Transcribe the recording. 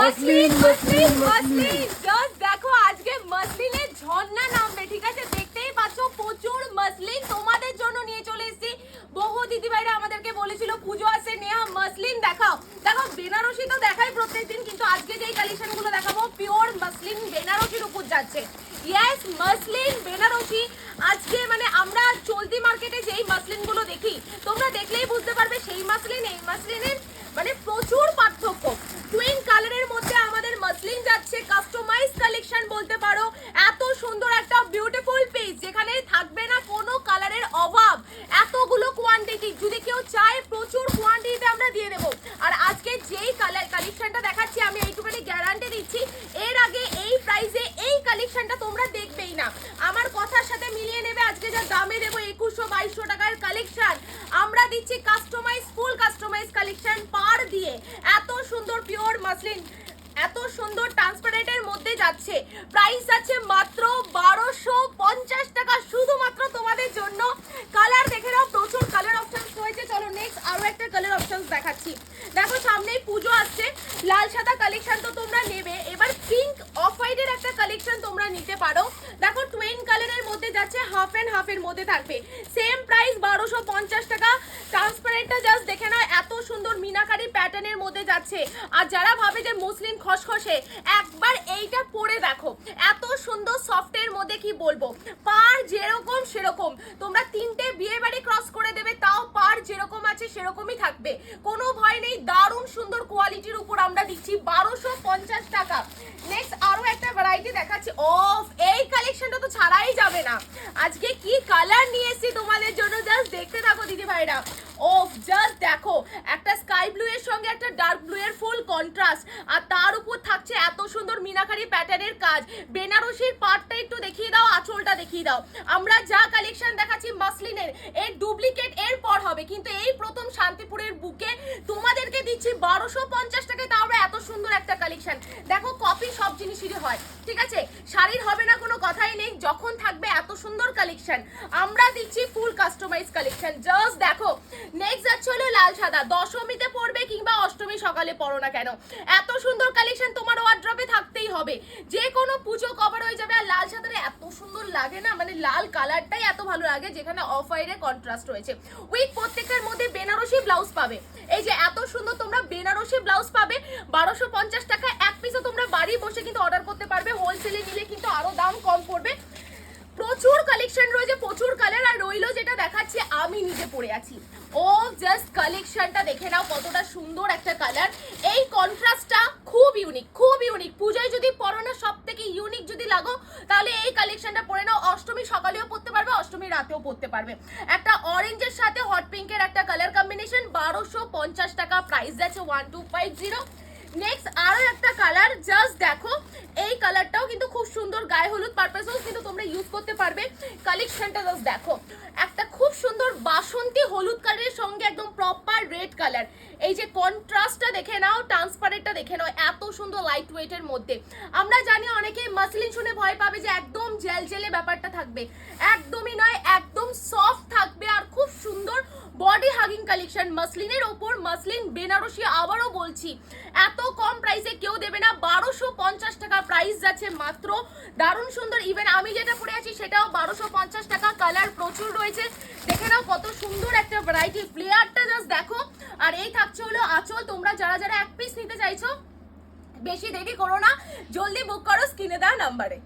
Muslin muslin muslin just দেখো আজকে মসলিনের ঝর্ণা নামবে, ঠিক আছে? দেখতেই পাচ্ছ প্রচুর মসলিন তোমাদের জন্য নিয়ে চলে এসেছি। বহু দিদিভাইরা আমাদেরকে বলেছিল পুজো আসে নেহা মসলিন দেখাও। দেখো বেনারসি তো দেখাই প্রত্যেকদিন, কিন্তু আজকে যেই কালেকশনগুলো দেখাবো পিওর মসলিন বেনারসির উপর যাচ্ছে। Yes, muslin Benarasi. আজকে মানে আমরা চলতি মার্কেটে যেই মসলিনগুলো দেখি তোমরা দেখলেই বুঝতে পারবে সেই মসলিন এই মসলিনের মানে প্রচুর পার্থক্য। টুইন কালারের মধ্যে আমাদের মসলিন যাচ্ছে, কাস্টমাইজ কালেকশন বলতে পারো। এত সুন্দর একটা বিউটিফুল পিস যেখানে থাকবে না কোনো কালারের অভাব, এতগুলো কোয়ান্টিটি। যদি কেউ চায় প্রচুর কোয়ান্টিটিতে আমরা দিয়ে দেবো। আর আজকে যেই কালার কালেকশনটা দেখাচ্ছি আমি এইটুখানি গ্যারান্টি দিচ্ছি, এর আগে এই প্রাইসে এই কালেকশনটা তোমরা দেখবেই না। আমার কথার সাথে মিলিয়ে নেবে। আজকে যা দামে দেবো 2100-2200 টাকার কালেকশন আমরা দিচ্ছি কাস্টমাইজ, ফুল কাস্টমাইজ কালেকশন পার দিয়ে। এত সুন্দর পিওর মসলিন, এত সুন্দর ট্রান্সপারেন্টের মধ্যে যাচ্ছে। প্রাইস আছে মাত্র 1250 টাকা শুধুমাত্র তোমাদের জন্য। কালার দেখে নাও, প্রচুর কালার অপশনস রয়েছে। চলো নেক্সট আরো একটা কালার অপশনস দেখাচ্ছি। দেখো সামনেই পুজো আসছে, লাল সাদা কালেকশন তো তোমরা নেবে। এবার পিঙ্ক অফ হোয়াইটের একটা কালেকশন তোমরা নিতে পারো। দেখো টুইন কালারের মধ্যে যাচ্ছে, হাফ এন্ড হাফের মধ্যে থাকবে। সেম প্রাইস 1250 টাকা। ট্রান্সপারেন্টটা জাস্ট দেখে নাও, এত সুন্দর মিনাকারি প্যাটার্নের মধ্যে যাচ্ছে। আর যারা ভাবে যে মুসলিম খসখসে, একবার এইটা পরে দেখো, এত সুন্দর সফটের মধ্যে কি বলবো। পার যেরকম সেরকম, তোমরা 3টে বিয়ে বাড়ি ক্রস করে দেবে তাও পার যেরকম আছে সেরকমই থাকবে, কোনো ভয় নেই। দারুণ সুন্দর কোয়ালিটির উপর আমরা দিচ্ছি 1250 টাকা। নেক্সট আরো একটা ভ্যারাইটি দেখাচ্ছি। অফ এই কালেকশনটা তো ছাড়াই যাবে না। আজকে কি কালার নিয়ে এসেছি তোমাদের জন্য, জাস্ট দেখতে থাকো দিদি ভাইরা। অফ জাস্ট দেখো, একটা স্কাই ব্লু এর সঙ্গে একটা ডার্ক ব্লু এর ফুল কন্ট্রাস্ট, আর তার উপর থাকছে এত সুন্দর মিনাকারি প্যাটার্নের কাজ। বেনারসির পার্টটা একটু দেখিয়ে দাও, আঁচলটা দেখিয়ে দাও। আমরা যা কালেকশন দেখাচ্ছি মসলিনের, এর ডুপ্লিকেট এর পর হবে, কিন্তু এই প্রথম শান্তিপুরের বুকে তোমাদেরকে দিচ্ছি 1250 টাকায়, তাও এত সুন্দর একটা কালেকশন। দেখো কপি সব জিনিসেরই হয়, ঠিক আছে? শাড়ির হবে না কোনো কথাই নেই, যখন থাকবে এত সুন্দর কালেকশন আমরা দিচ্ছি ফুল কাস্টমাইজ কালেকশন। জাস্ট দেখো নেক্সট যাচ্ছে হলো লাল সাদা। দশমীতে পড়বে কিংবা অষ্টমী সকালে পড়ো না কেন, এত সুন্দর কালেকশন তোমার ওয়ার্ড্রপে থাকতেই হবে। যে কোনো পুজো কভার হয়ে যাবে। আর লাল সাদারে এত সুন্দর লাগে না, মানে লাল কালারটাই এত ভালো লাগে যেখানে অফ হোয়াইটের কন্ট্রাস্ট রয়েছে। উইথ প্রত্যেকটার মধ্যে বেনারসি ব্লাউজ পাবে। এই যে এত সুন্দর তোমরা বেনারসি ব্লাউজ পাবে 1250 টাকা। এক পিসও তোমরা বাড়ি বসে কিন্তু অর্ডার করতে পারবে, হোলসেলে নিলে কিন্তু আরো দাম কম পড়বে। প্রচুর কালেকশন রয়েছে, প্রচুর কালার। আর রইলো যেটা দেখাচ্ছি আমি নিজে পরে আছি, ও জাস্ট কালেকশনটা দেখে নাও কতটা সুন্দর একটা কালার। এই কন্ট্রাস্টটা খুব ইউনিক, খুব ইউনিক। পূজায় যদি পরো না, সব থেকে ইউনিক যদি লাগো তাহলে এই কালেকশনটা পরে নাও। অষ্টমী সকালেও পরতে পারবে, অষ্টমী রাতেও পরতে পারবে। একটা অরেঞ্জের সাথে হট পিঙ্কের একটা কালার কম্বিনেশন 1250 টাকা। প্রাইস যাচ্ছে 1250। নেক্সট আরো একটা কালার, জাস্ট দেখো এই কালারটাও কিন্তু খুব সুন্দর, গায়ে হলুদ পারপাসেও কিন্তু তোমরা ইউজ করতে পারবে। কালেকশনটা জাস্ট দেখো, একটা খুব সুন্দর বাসন্তী হলুদ কালারের সঙ্গে একদম প্রপার রেড কালার। এই যে কন্ট্রাস্টটা দেখে নাও, ট্রান্সপারেন্টটা দেখে নাও, এত সুন্দর লাইট ওয়েটের মধ্যে। আমরা জানি অনেকে মাসলিন শুনে ভয় পাবে যে একদম জেলজেলে ব্যাপারটা থাকবে, একদমই নয়, একদম সফট থাকবে আর খুব সুন্দর বডি হাগিং কালেকশন। মসলিনের ওপর মসলিন বেনারসি, আবারও বলছি এত কম প্রাইসে কেউ দেবে না। 1250 টাকা প্রাইস যাচ্ছে মাত্র। দারুণ সুন্দর। ইভেন আমি যেটা পরে আছি সেটাও 1250 টাকা। কালার প্রচুর রয়েছে, দেখে নাও কত সুন্দর একটা ভ্যারাইটি। প্লেয়ারটা জাস্ট দেখো। আর এই থাকছে হলো আঁচল। তোমরা যারা যারা এক পিস নিতে চাইছো বেশি দেরি করো না, জলদি বুক করো স্ক্রিনে দেওয়া নাম্বারে।